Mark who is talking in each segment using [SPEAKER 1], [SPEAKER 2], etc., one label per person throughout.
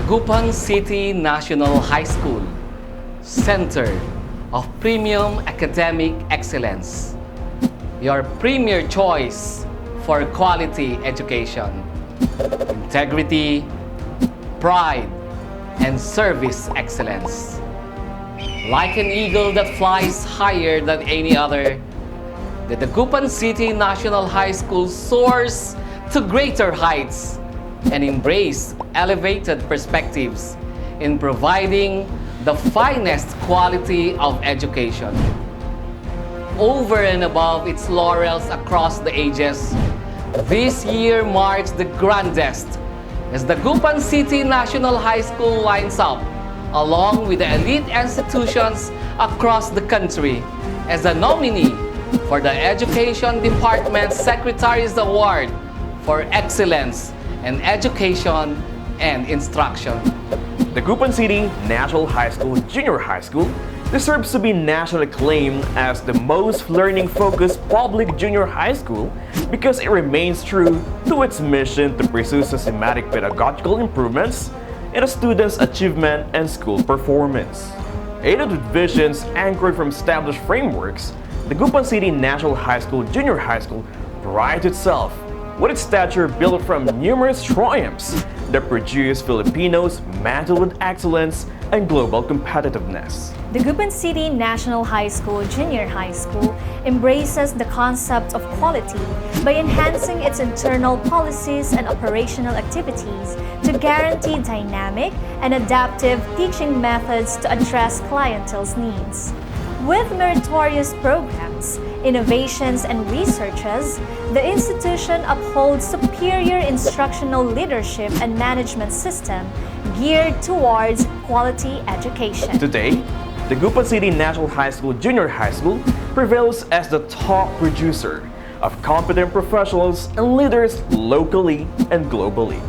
[SPEAKER 1] Dagupan City National High School, Center of Premium Academic Excellence, your premier choice for quality education, integrity, pride, and service excellence. Like an eagle that flies higher than any other, the Dagupan City National High School soars to greater heights and embrace elevated perspectives in providing the finest quality of education. Over and above its laurels across the ages, this year marks the grandest as the Dagupan City National High School lines up along with the elite institutions across the country as a nominee for the Education Department Secretary's Award for Excellence in Education and Instruction.
[SPEAKER 2] The Dagupan City National High School Junior High School deserves to be nationally acclaimed as the most learning-focused public junior high school because it remains true to its mission to pursue systematic pedagogical improvements in a student's achievement and school performance. Aided with visions anchored from established frameworks, the Dagupan City National High School Junior High School prides itself with its stature built from numerous triumphs that produce Filipinos mantled with excellence and global competitiveness.
[SPEAKER 3] The Dagupan City National High School Junior High School embraces the concept of quality by enhancing its internal policies and operational activities to guarantee dynamic and adaptive teaching methods to address clientele's needs. With meritorious programs, innovations, and researches, the institution upholds superior instructional leadership and management system geared towards quality education.
[SPEAKER 2] Today, the Dagupan City National High School Junior High School prevails as the top producer of competent professionals and leaders locally and globally.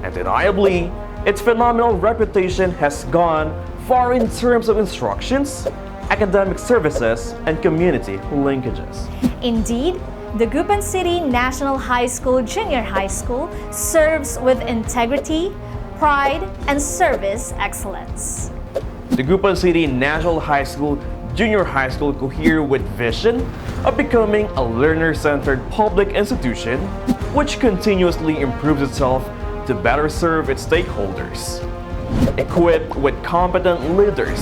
[SPEAKER 2] Undeniably, its phenomenal reputation has gone far in terms of instructions, academic services, and community linkages.
[SPEAKER 3] Indeed, the Dagupan City National High School Junior High School serves with integrity, pride, and service excellence.
[SPEAKER 2] The Dagupan City National High School Junior High School cohere with vision of becoming a learner-centered public institution which continuously improves itself to better serve its stakeholders. Equipped with competent leaders,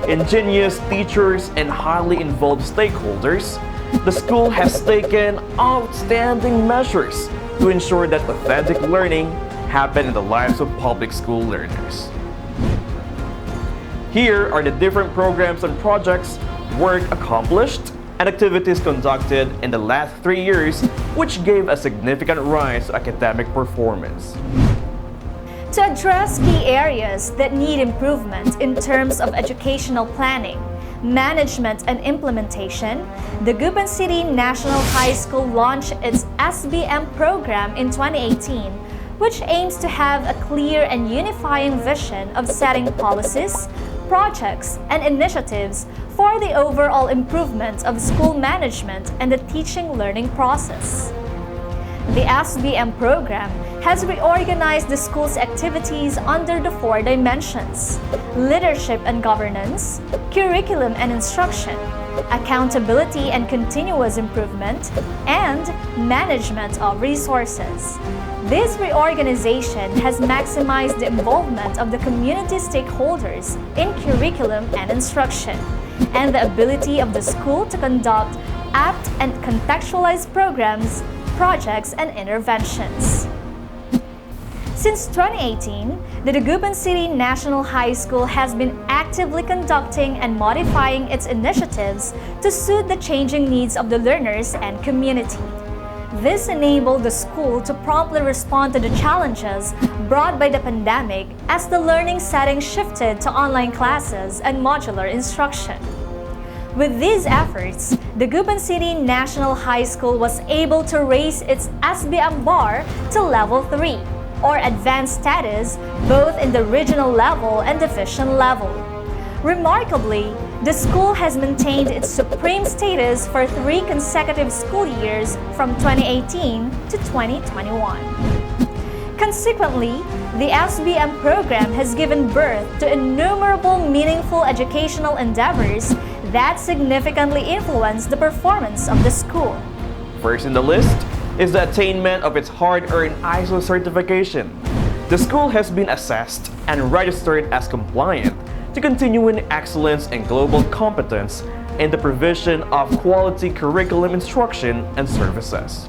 [SPEAKER 2] ingenious teachers, and highly involved stakeholders, the school has taken outstanding measures to ensure that authentic learning happens in the lives of public school learners. Here are the different programs and projects, work accomplished, and activities conducted in the last 3 years which gave a significant rise to academic performance.
[SPEAKER 3] To address key areas that need improvement in terms of educational planning, management, and implementation, the Dagupan City National High School launched its SBM program in 2018, which aims to have a clear and unifying vision of setting policies, projects, and initiatives for the overall improvement of school management and the teaching-learning process. The SBM program has reorganized the school's activities under the 4 dimensions: leadership and governance, curriculum and instruction, accountability and continuous improvement, and management of resources. This reorganization has maximized the involvement of the community stakeholders in curriculum and instruction, and the ability of the school to conduct apt and contextualized programs, projects, and interventions. Since 2018, the Dagupan City National High School has been actively conducting and modifying its initiatives to suit the changing needs of the learners and community. This enabled the school to promptly respond to the challenges brought by the pandemic as the learning setting shifted to online classes and modular instruction. With these efforts, the Dagupan City National High School was able to raise its SBM bar to level 3, or advanced status, both in the regional level and division level. Remarkably, the school has maintained its supreme status for 3 consecutive school years from 2018 to 2021. Consequently, the SBM program has given birth to innumerable meaningful educational endeavors that significantly influence the performance of the school.
[SPEAKER 2] First in the list is the attainment of its hard-earned ISO certification. The school has been assessed and registered as compliant to continuing excellence and global competence in the provision of quality curriculum instruction and services.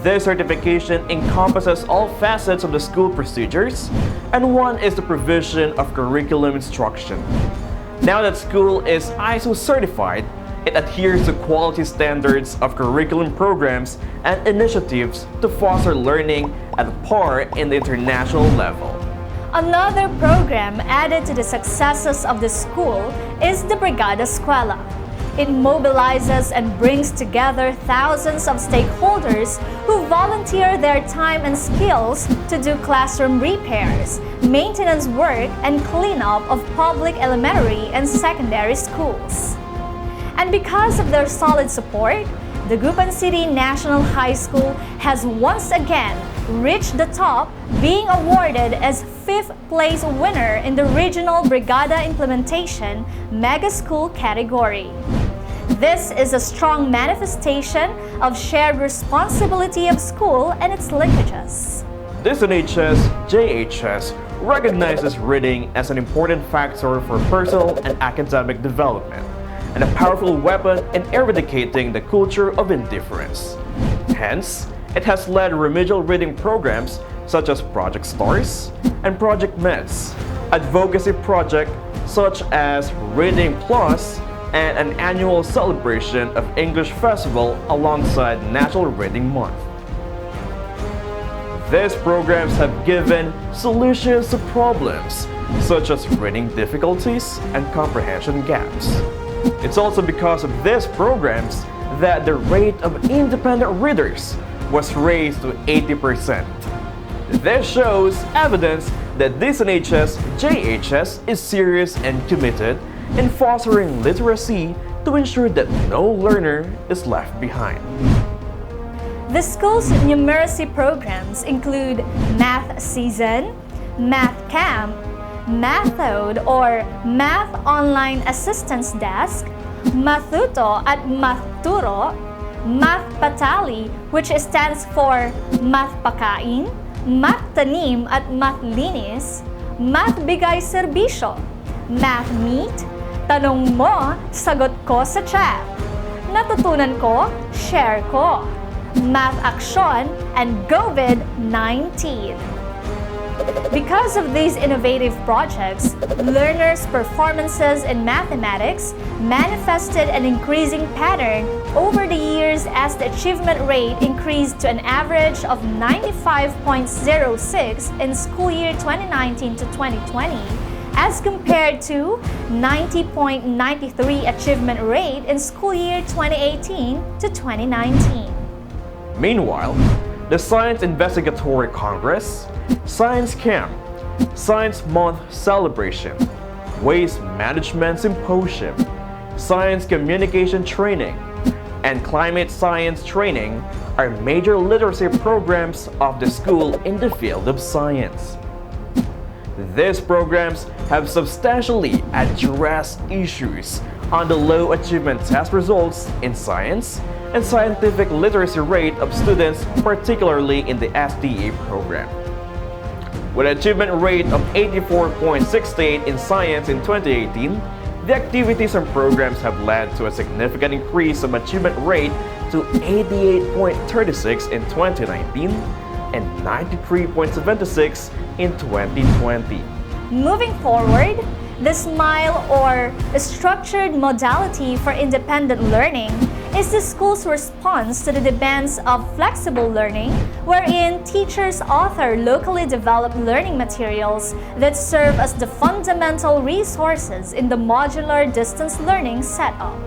[SPEAKER 2] This certification encompasses all facets of the school procedures, and one is the provision of curriculum instruction. Now that school is ISO certified, it adheres to quality standards of curriculum programs and initiatives to foster learning at par in the international level.
[SPEAKER 3] Another program added to the successes of the school is the Brigada Eskwela. It mobilizes and brings together thousands of stakeholders who volunteer their time and skills to do classroom repairs, maintenance work, and cleanup of public elementary and secondary schools. And because of their solid support, Dagupan City National High School has once again reached the top, being awarded as 5th place winner in the Regional Brigada Implementation Mega School category. This is a strong manifestation of shared responsibility of school and its linkages.
[SPEAKER 2] DCNHS-JHS recognizes reading as an important factor for personal and academic development, and a powerful weapon in eradicating the culture of indifference. Hence, it has led remedial reading programs such as Project STARS and Project MEDS, advocacy projects such as Reading Plus, and an annual celebration of English Festival alongside National Reading Month. These programs have given solutions to problems such as reading difficulties and comprehension gaps. It's also because of these programs that the rate of independent readers was raised to 80%. This shows evidence that DCNHS-JHS is serious and committed in fostering literacy to ensure that no learner is left behind.
[SPEAKER 3] The school's numeracy programs include Math Season, Math Camp, Mathode or Math Online Assistance Desk, Mathuto at Mathturo, Math Patali, which stands for Math Pakain, Math Tanim at Mathlinis, Math Bigay Serbisyo, Math Meet, Tanong mo, sagot ko sa chat. Natutunan ko, share ko. Math Action, and COVID-19. Because of these innovative projects, learners' performances in mathematics manifested an increasing pattern over the years as the achievement rate increased to an average of 95.06 in school year 2019 to 2020, as compared to 90.93 achievement rate in school year 2018 to 2019.
[SPEAKER 2] Meanwhile, the Science Investigatory Congress, Science Camp, Science Month Celebration, Waste Management Symposium, Science Communication Training, and Climate Science Training are major literacy programs of the school in the field of science. These programs have substantially addressed issues on the low achievement test results in science and scientific literacy rate of students, particularly in the SDA program. With an achievement rate of 84.68 in science in 2018, the activities and programs have led to a significant increase of achievement rate to 88.36 in 2019 and 93.76 in 2020.
[SPEAKER 3] Moving forward, the SMILE or Structured Modality for Independent Learning is the school's response to the demands of flexible learning, wherein teachers author locally developed learning materials that serve as the fundamental resources in the modular distance learning setup.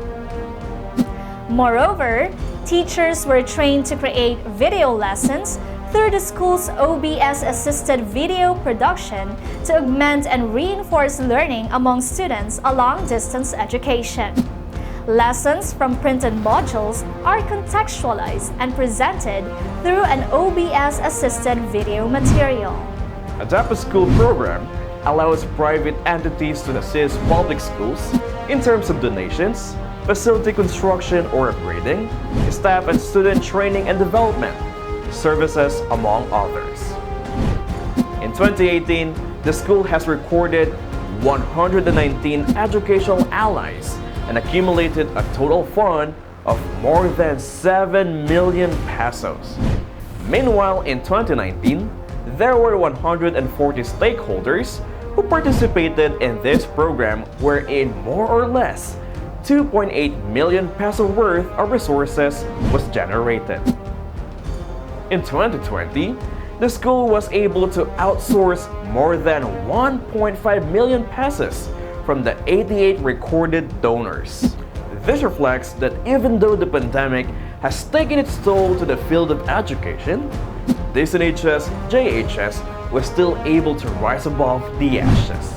[SPEAKER 3] Moreover, teachers were trained to create video lessons through the school's OBS-assisted video production to augment and reinforce learning among students along distance education. Lessons from printed modules are contextualized and presented through an OBS-assisted video material.
[SPEAKER 2] ADOBE School program allows private entities to assist public schools in terms of donations, facility construction or upgrading, staff and student training and development, services, among others. In 2018, the school has recorded 119 educational allies and accumulated a total fund of more than 7 million pesos. Meanwhile, in 2019, there were 140 stakeholders who participated in this program, wherein more or less 2.8 million peso worth of resources was generated. In 2020, the school was able to outsource more than 1.5 million pesos from the 88 recorded donors. This reflects that even though the pandemic has taken its toll to the field of education, DCNHS-JHS was still able to rise above the ashes.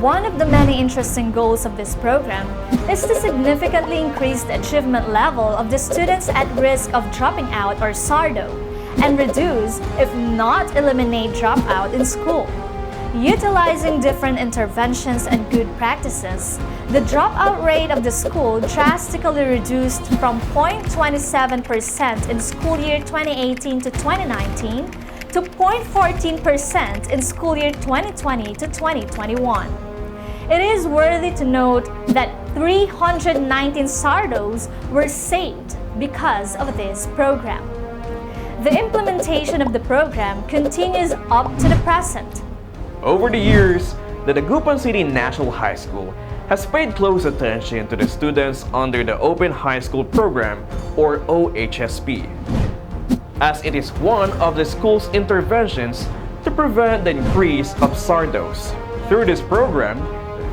[SPEAKER 3] One of the many interesting goals of this program is to significantly increase the achievement level of the students at risk of dropping out or SARDO, and reduce, if not eliminate, dropout in school. Utilizing different interventions and good practices, the dropout rate of the school drastically reduced from 0.27% in school year 2018 to 2019 to 0.14% in school year 2020 to 2021. It is worthy to note that 319 SARDOs were saved because of this program. The implementation of the program continues up to the present.
[SPEAKER 2] Over the years, the Dagupan City National High School has paid close attention to the students under the Open High School Program, or OHSP, as it is one of the school's interventions to prevent the increase of SARDOs. Through this program,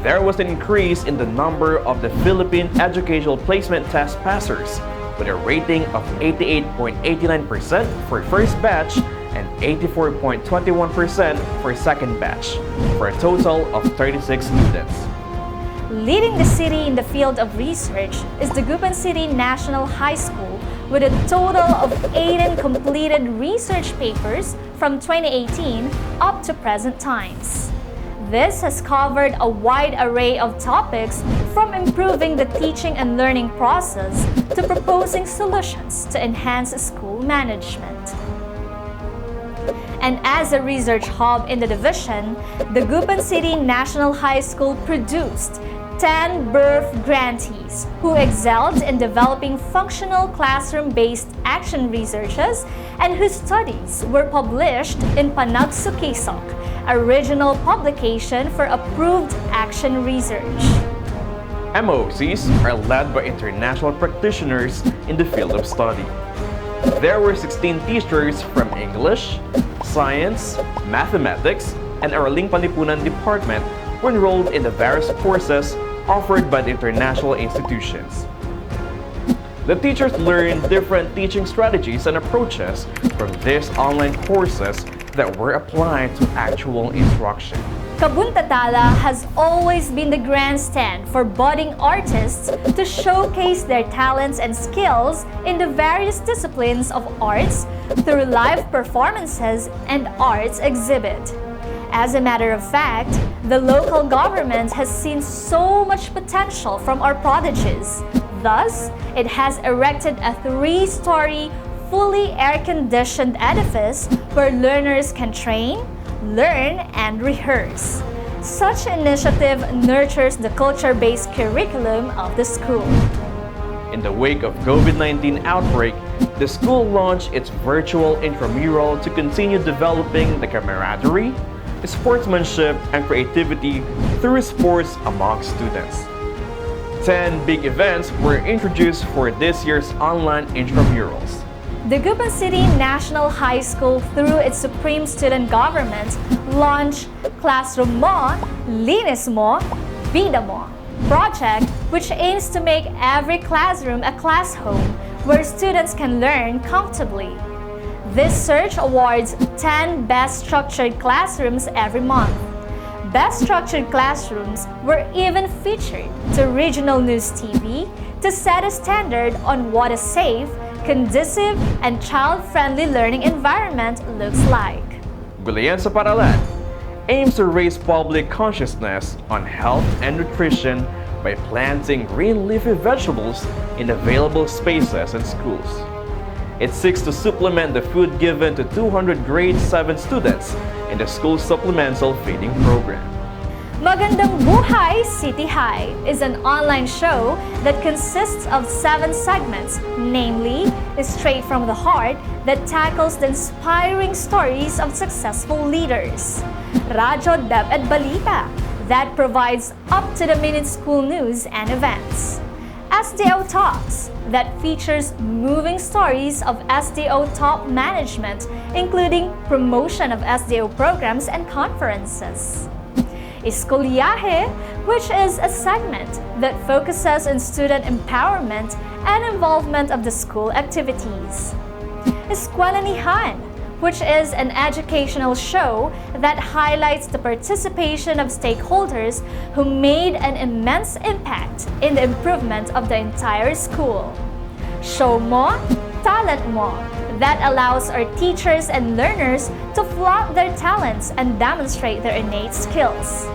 [SPEAKER 2] there was an increase in the number of the Philippine Educational Placement Test passers, with a rating of 88.89% for first batch and 84.21% for second batch, for a total of 36 students.
[SPEAKER 3] Leading the city in the field of research is the Dagupan City National High School, with a total of 18 completed research papers from 2018 up to present times. This has covered a wide array of topics, from improving the teaching and learning process to proposing solutions to enhance school management. And as a research hub in the division, the Dagupan City National High School produced 10 birth grantees who excelled in developing functional classroom-based action researches and whose studies were published in Panagsukisok, a regional publication for approved action research.
[SPEAKER 2] MOCs are led by international practitioners in the field of study. There were 16 teachers from English, Science, Mathematics, and Araling Panlipunan Department who enrolled in the various courses offered by the international institutions. The teachers learned different teaching strategies and approaches from these online courses that were applied to actual instruction.
[SPEAKER 3] Kabuntatala has always been the grandstand for budding artists to showcase their talents and skills in the various disciplines of arts through live performances and arts exhibit. As a matter of fact, the local government has seen so much potential from our prodigies. Thus, it has erected a 3-story, fully air-conditioned edifice where learners can train, learn, and rehearse. Such initiative nurtures the culture-based curriculum of the school.
[SPEAKER 2] In the wake of COVID-19 outbreak, the school launched its virtual intramural to continue developing the camaraderie, sportsmanship, and creativity through sports among students. 10 big events were introduced for this year's online intramurals.
[SPEAKER 3] The Dagupan City National High School, through its supreme student government, launched Classroom Mo, Linis Mo, Vida Mo project, which aims to make every classroom a class home where students can learn comfortably. This search awards 10 best structured classrooms every month. Best structured classrooms were even featured to regional news TV, to set a standard on what a safe, conducive, and child-friendly learning environment looks like.
[SPEAKER 2] Gulayan sa Paralan aims to raise public consciousness on health and nutrition by planting green leafy vegetables in available spaces in schools. It seeks to supplement the food given to 200 grade 7 students in the school supplemental feeding program.
[SPEAKER 3] Magandang Buhay City High is an online show that consists of 7 segments, namely, Straight from the Heart, that tackles the inspiring stories of successful leaders. Radyo Deb at Balita, that provides up-to-the-minute school news and events. SDO Talks, that features moving stories of SDO top management, including promotion of SDO programs and conferences. SCHOOL-JHS, which is a segment that focuses on student empowerment and involvement of the school activities. Eskwelanihan, which is an educational show that highlights the participation of stakeholders who made an immense impact in the improvement of the entire school. Show Mo, Talent Mo, that allows our teachers and learners to flaunt their talents and demonstrate their innate skills.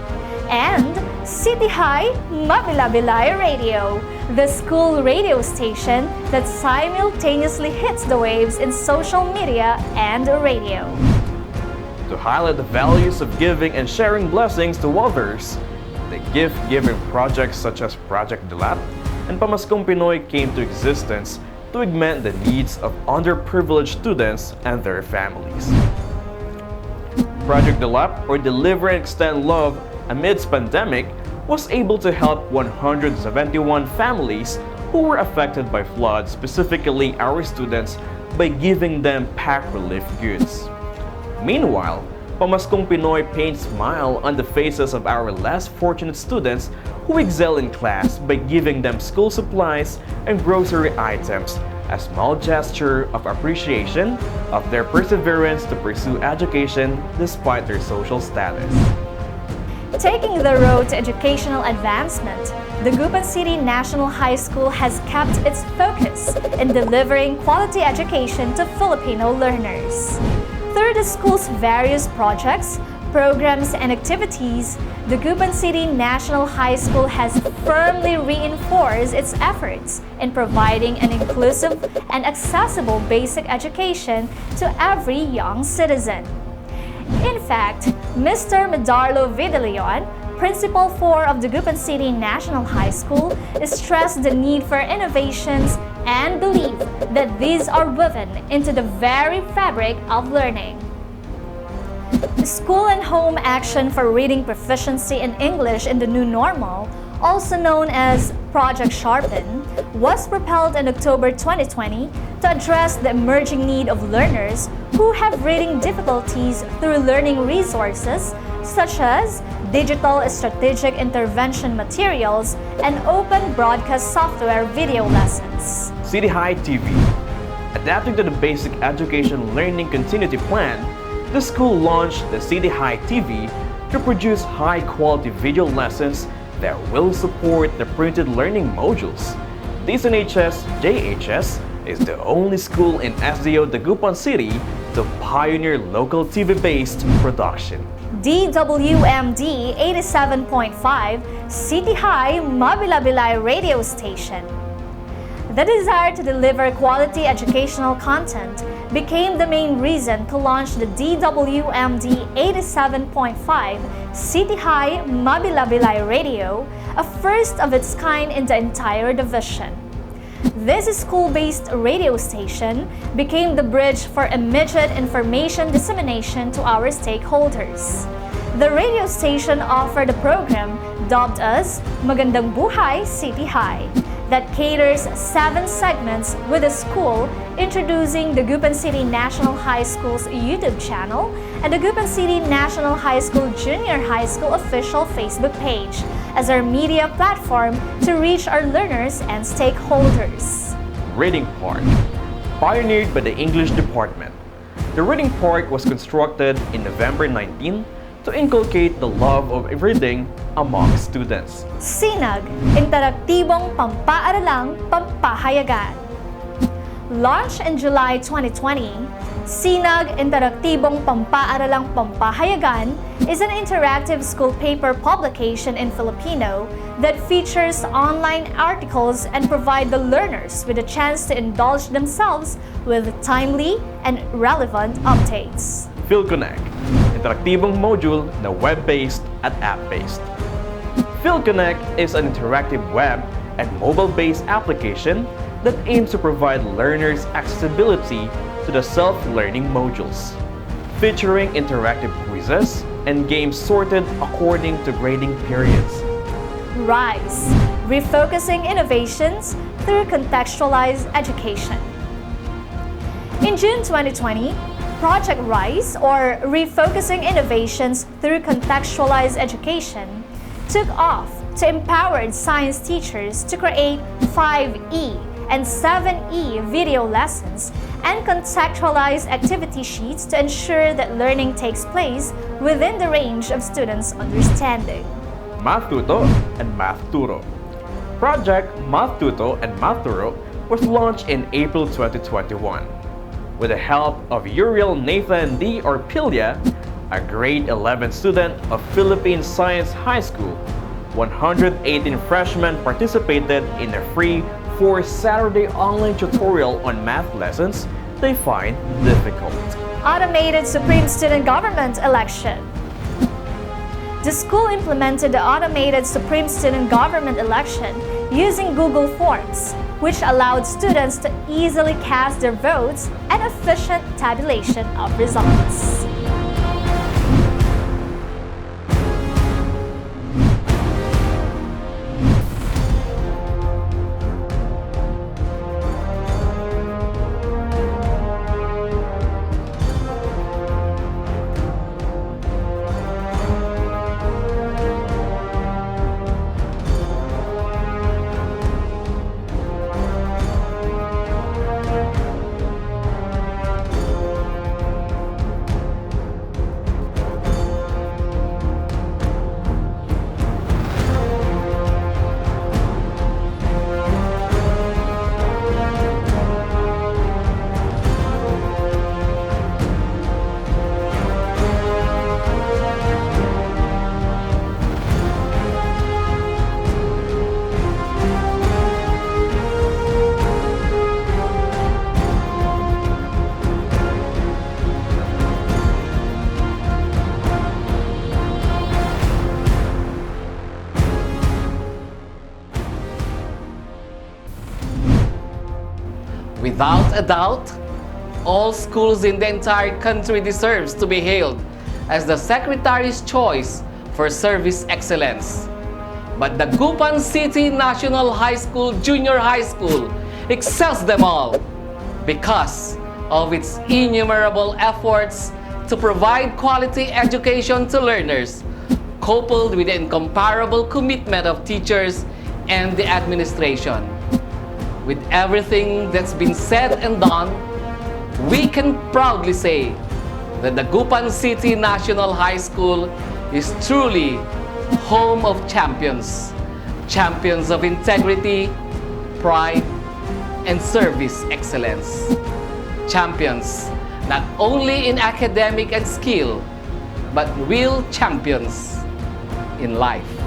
[SPEAKER 3] And City High Mabilabilay Radio, the school radio station that simultaneously hits the waves in social media and radio.
[SPEAKER 2] To highlight the values of giving and sharing blessings to others, the gift-giving projects such as Project DALAP and Pamaskong Pinoy came to existence to augment the needs of underprivileged students and their families. Project DALAP, or Deliver and Extend Love Amidst Pandemic, was able to help 171 families who were affected by floods, specifically our students, by giving them pack relief goods. Meanwhile, Pamaskong Pinoy paints smile on the faces of our less fortunate students who excel in class by giving them school supplies and grocery items, a small gesture of appreciation of their perseverance to pursue education despite their social status.
[SPEAKER 3] Taking the road to educational advancement, Dagupan City National High School has kept its focus in delivering quality education to Filipino learners. Through the school's various projects, programs, and activities, Dagupan City National High School has firmly reinforced its efforts in providing an inclusive and accessible basic education to every young citizen. In fact, Mr. MEDARLO Vidaleon, Principal 4 of Dagupan City National High School, stressed the need for innovations and believe that these are woven into the very fabric of learning. The School and Home Action for Reading Proficiency in English in the New Normal, also known as Project Sharpen, was propelled in October 2020 to address the emerging need of learners who have reading difficulties through learning resources such as digital strategic intervention materials and open broadcast software video lessons.
[SPEAKER 2] City High TV. Adapting to the Basic Education Learning Continuity Plan, the school launched the City High TV to produce high-quality video lessons that will support the printed learning modules. DCNHS-JHS is the only school in SDO Dagupan City to pioneer local TV-based production.
[SPEAKER 3] DWMD 87.5 City High Mabilabilay Radio Station. The desire to deliver quality educational content became the main reason to launch the DWMD 87.5 City High Mabilabilay Radio, a first of its kind in the entire division. This school-based radio station became the bridge for immediate information dissemination to our stakeholders. The radio station offered a program dubbed as Magandang Buhay City High that caters 7 segments with the school introducing the Dagupan City National High School's YouTube channel and the Dagupan City National High School Junior High School official Facebook page as our media platform to reach our learners and stakeholders.
[SPEAKER 2] Reading Park, pioneered by the English Department. The Reading Park was constructed in November 19, to inculcate the love of reading among students.
[SPEAKER 3] SINAG, Interaktibong Pampaaralang Pampahayagan. Launched in July 2020, SINAG, Interaktibong Pampaaralang Pampahayagan is an interactive school paper publication in Filipino that features online articles and provide the learners with a chance to indulge themselves with timely and relevant updates.
[SPEAKER 2] PhilConnect, interaktibong module na web-based at app-based. PhilConnect is an interactive web and mobile-based application that aims to provide learners accessibility to the self-learning modules, featuring interactive quizzes and games sorted according to grading periods.
[SPEAKER 3] RISE, Refocusing Innovations Through Contextualized Education. In June 2020, Project RISE, or Refocusing Innovations Through Contextualized Education, took off to empower science teachers to create 5E and 7E video lessons and contextualized activity sheets to ensure that learning takes place within the range of students' understanding.
[SPEAKER 2] MathTuto and MathTuro. Project MathTuto and MathTuro was launched in April 2021 with the help of Uriel Nathan D. Orpilia, a grade 11 student of Philippine Science High School. 118 freshmen participated in a free 4-Saturday online tutorial on math lessons they find difficult.
[SPEAKER 3] Automated Supreme Student Government Election. The school implemented the automated Supreme Student Government election using Google Forms, which allowed students to easily cast their votes and efficient tabulation of results.
[SPEAKER 1] Without a doubt, all schools in the entire country deserves to be hailed as the Secretary's choice for service excellence. But the Dagupan City National High School Junior High School excels them all because of its innumerable efforts to provide quality education to learners, coupled with the incomparable commitment of teachers and the administration. With everything that's been said and done, we can proudly say that the Dagupan City National High School is truly home of champions, champions of integrity, pride, and service excellence. Champions not only in academic and skill, but real champions in life.